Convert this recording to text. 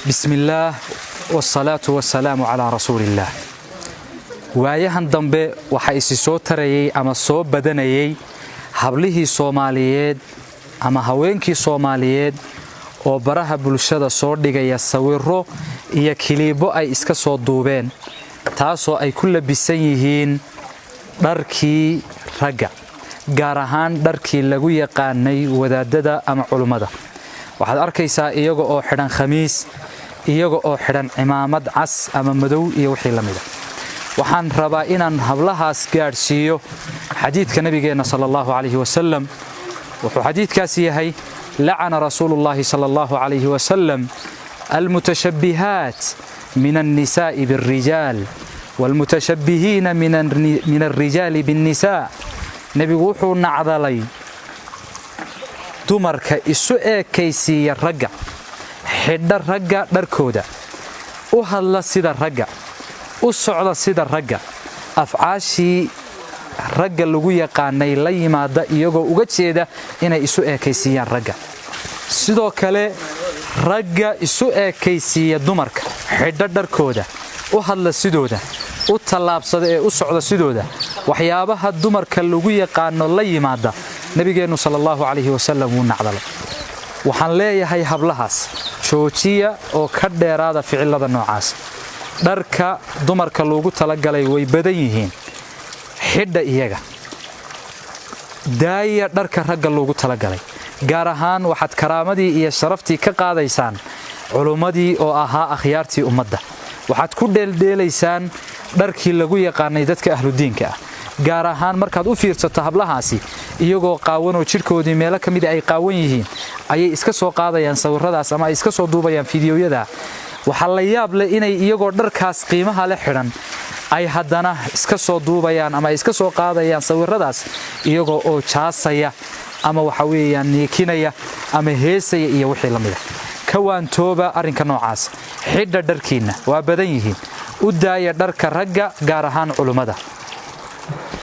بسم الله والصلاة والسلام على رسول الله. waayahan dambe waxa isi soo tarayay ama soo badanayay hablihii Soomaaliyeed ama haweenkii Soomaaliyeed oo baraha bulshada soo dhigaya sawirro iyo kiliibo ay iska soo duubeen taasoo ay ku labisan yihiin dharkii ragga gaar ahaan dharkii lagu yaqaanay wadaadada ama culimada. waxaad arkaysaa iyaga oo xidhan khamiis, iyaga oo xidhan cimaamad cas ama madow iyo wixii la mid ah. waxaan rabaa inaan hablahaas gaarsiiyo xadiidka nabigeena sallallahu alayhi wasallam. wuxuu xadiidkaasi yahay la'ana rasuulullaahi sallallahu alayhi wasallam almutashabbihaat min an-nisaa'i bir-rijaal والمتشبهين من الرجال بالنساء. nabigu wuxuu nacdalay dumarka isu eekaysiiya ragga, xidha ragga dharkooda, u hadla sida ragga, u socda sida ragga, afcaashii ragga lagu yaqaanay la yimaada iyagoo uga jeeda inay isu eekaysiiyaan ragga. sidoo kale ragga isu eekaysiiya dumarka, xidha dharkooda, u hadla sidooda, u tallaabsada ee u socda sidooda, waxyaabaha dumarka lagu yaqaano la yimaada nabigeenu sallallahu alayhi wasallam wuu nacdalay. waxaan leeyahay hablahaas joojiya oo ka dheeraada ficilada noocaas. dharka dumarka loogu talagalay way badan yihiin, xidha iyaga, daaya dharka ragga loogu talagalay. gaar ahaan waxaad karaamadii iyo sharaftii ka qaadaysaan culimmadii oo ahaa akhyaartii ummadda. waxaad ku dheeldheelaysaan dharkii lagu yaqaanay dadka ahludiinka ah. gaar ahaan markaad u fiirsato hablahaasi iyagoo qaawan oo jirkoodii meelo ka mid ay qaawan yihiin ayay iska soo qaadayaan sawirradaas ama ay iska soo duubayaan fiidiyoyada. waxaa la yaab leh inay iyagoo dharkaas qiimaha leh xidhan ay haddana iska soo duubayaan ama iska soo qaadayaan sawirradaas iyagoo oo jaasaya ama waxa weeyaan neekinaya ama heesaya iyo wixii la mid ah. ka waantooba arrinka noocaas. xidha dharkiina waa badan yihiin, u daaya dharka ragga gaar ahaan culimada.